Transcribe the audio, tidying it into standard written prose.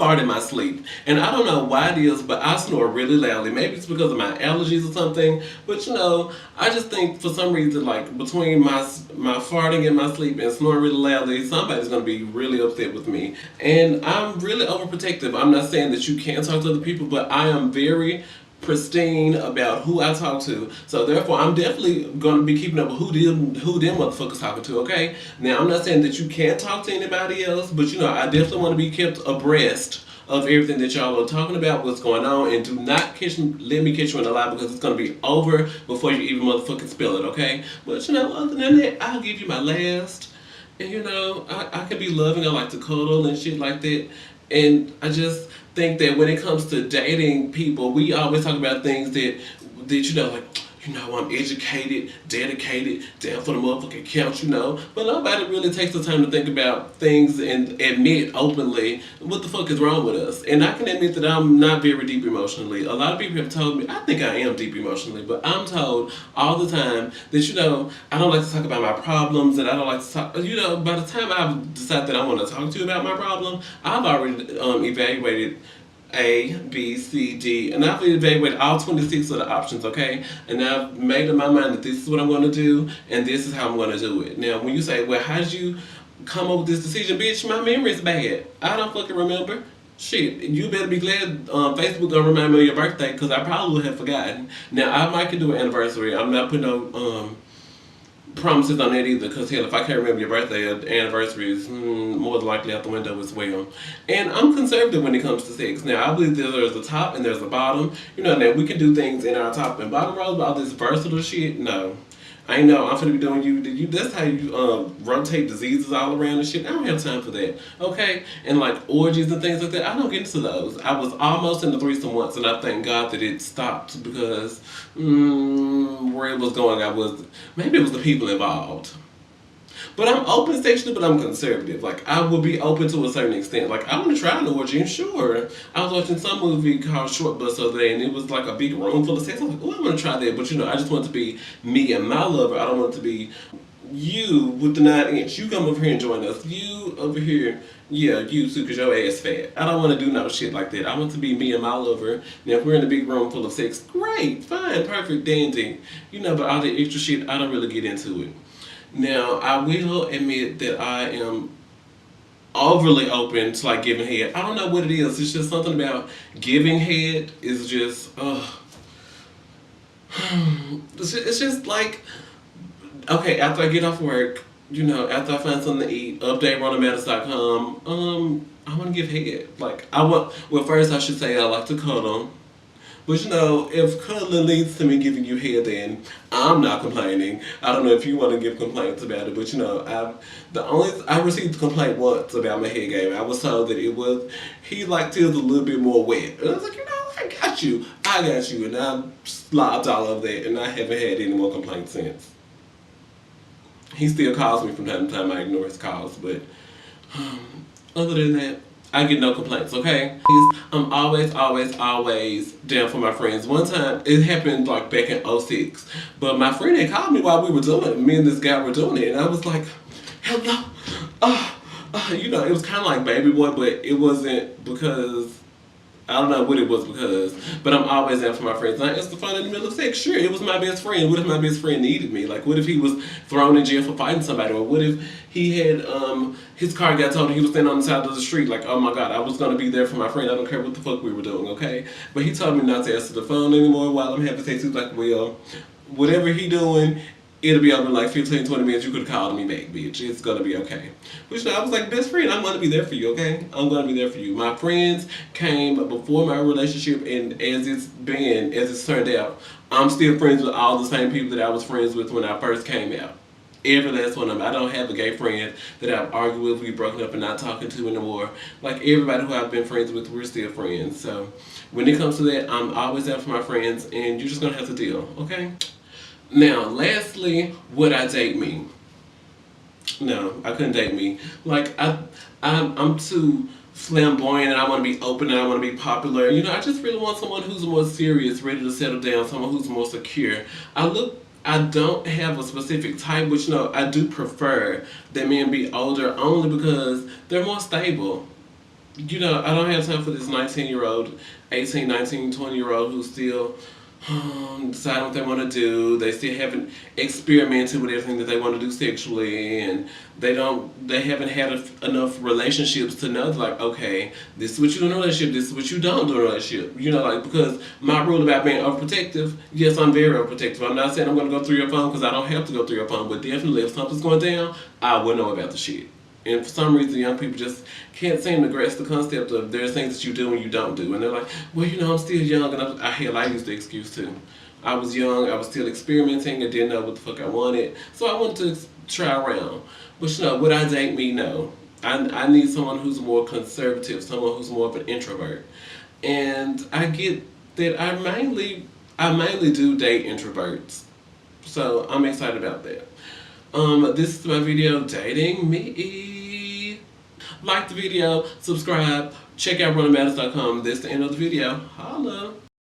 fart in my sleep. And I don't know why it is, but I snore really loudly. Maybe it's because of my allergies or something. But I just think for some reason, like between my farting in my sleep and snoring really loudly, somebody's gonna be really upset with me. And I'm really overprotective. I'm not saying that you can't talk to other people, but I am very pristine about who I talk to. So therefore, I'm definitely gonna be keeping up with who them motherfuckers talking to. Okay. Now I'm not saying that you can't talk to anybody else, but I definitely want to be kept abreast of everything that y'all are talking about, what's going on, and do not let me catch you in a lie because it's gonna be over before you even motherfucking spill it. Okay. But other than that, I'll give you my last. And I can be loving. I like to cuddle and shit like that. And I just think that when it comes to dating people, we always talk about things that like, I'm educated, dedicated, down for the motherfucking count. But nobody really takes the time to think about things and admit openly what the fuck is wrong with us. And I can admit that I'm not very deep emotionally. A lot of people have told me, I think I am deep emotionally, but I'm told all the time that, I don't like to talk about my problems, and I don't like to talk, by the time I've decided that I want to talk to you about my problem, I've already evaluated a, B, C, D, and I've evaluated all 26 of the options, okay? And I've made up my mind that this is what I'm going to do, and this is how I'm going to do it. Now, when you say, well, how did you come up with this decision? Bitch, my memory's bad. I don't fucking remember. Shit, you better be glad Facebook don't remind me of your birthday, because I probably would have forgotten. Now, I might could do an anniversary. I'm not putting no promises on that either, because hell, if I can't remember your birthday or anniversary, is more than likely out the window as well. And I'm conservative when it comes to sex. Now, I believe that there's a top and there's a bottom. Now we can do things in our top and bottom rows, but all this versatile shit, no. I ain't know. I'm finna be doing you. That's how you rotate diseases all around and shit. I don't have time for that. Okay, and like orgies and things like that. I don't get into those. I was almost in the threesome once, and I thank God that it stopped because where it was going, maybe it was the people involved. But I'm open sexually, but I'm conservative. Like, I will be open to a certain extent. Like, I want to try an orgy, sure. I was watching some movie called Short Bus the other day, and it was like a big room full of sex. I was like, oh, I want to try that. But, I just want it to be me and my lover. I don't want it to be you with the 9-inch. You come over here and join us. You over here, yeah, you too, because your ass fat. I don't want to do no shit like that. I want it to be me and my lover. Now, if we're in a big room full of sex, great, fine, perfect, dandy. But all the extra shit, I don't really get into it. Now, I will admit that I am overly open to like giving head. I don't know what it is. It's just something about giving head is just, it's just like, okay, after I get off work, after I find something to eat, update RhodaMatters.com, I want to give head. Like, well, first I should say I like to cuddle. But if cuddling leads to me giving you head, then I'm not complaining. I don't know if you want to give complaints about it, but I received a complaint once about my head game. I was told that he liked his a little bit more wet. And I was like, I got you, and I slobbed all of that, and I haven't had any more complaints since. He still calls me from time to time. I ignore his calls, but other than that, I get no complaints, okay? I'm always, always, always down for my friends. One time, it happened like back in '06, but my friend had called me while we were doing it. Me and this guy were doing it, and I was like, hello? It was kind of like baby boy, but it wasn't because, I don't know what it was because, but I'm always down for my friends. Like, it's the fun in the middle of sex. Sure, it was my best friend. What if my best friend needed me? Like, what if he was thrown in jail for fighting somebody? Or what if he had, his car got towed and he was standing on the side of the street like, oh my God, I was going to be there for my friend. I don't care what the fuck we were doing, okay? But he told me not to answer the phone anymore while I'm having sex. He was like, well, whatever he doing, it'll be over in like 15, 20 minutes. You could have called me back, bitch. It's gonna be okay. Which I was like, best friend, I'm gonna be there for you, okay? I'm gonna be there for you. My friends came before my relationship, and as it's turned out, I'm still friends with all the same people that I was friends with when I first came out. Every last one of them. I don't have a gay friend that I've argued with, we've broken up and not talking to anymore. Like everybody who I've been friends with, we're still friends. So when it comes to that, I'm always out for my friends, and you're just gonna have to deal, okay? Now, lastly, would I date me? No, I couldn't date me. Like, I'm too flamboyant, and I want to be open, and I want to be popular. I just really want someone who's more serious, ready to settle down, someone who's more secure. I don't have a specific type, which, I do prefer that men be older only because they're more stable. I don't have time for this 19-year-old, 18, 19, 20-year-old who's still deciding what they want to do. They still haven't experimented with everything that they want to do sexually, and they haven't had enough relationships to know, like, okay, this is what you do in a relationship, this is what you don't do in a relationship. Like, because my rule about being overprotective, yes, I'm very overprotective. I'm not saying I'm going to go through your phone because I don't have to go through your phone, but definitely if something's going down, I will know about the shit. And for some reason, young people just can't seem to grasp the concept of there's things that you do and you don't do. And they're like, well, I'm still young. And I used the excuse too. I was young, I was still experimenting, and didn't know what the fuck I wanted. So I wanted to try around. But would I date me? No. I need someone who's more conservative, someone who's more of an introvert. And I get that I mainly do date introverts. So I'm excited about that. This is my video, Dating Me. Like the video, subscribe, check out RondaMatters.com. This is the end of the video. Holla.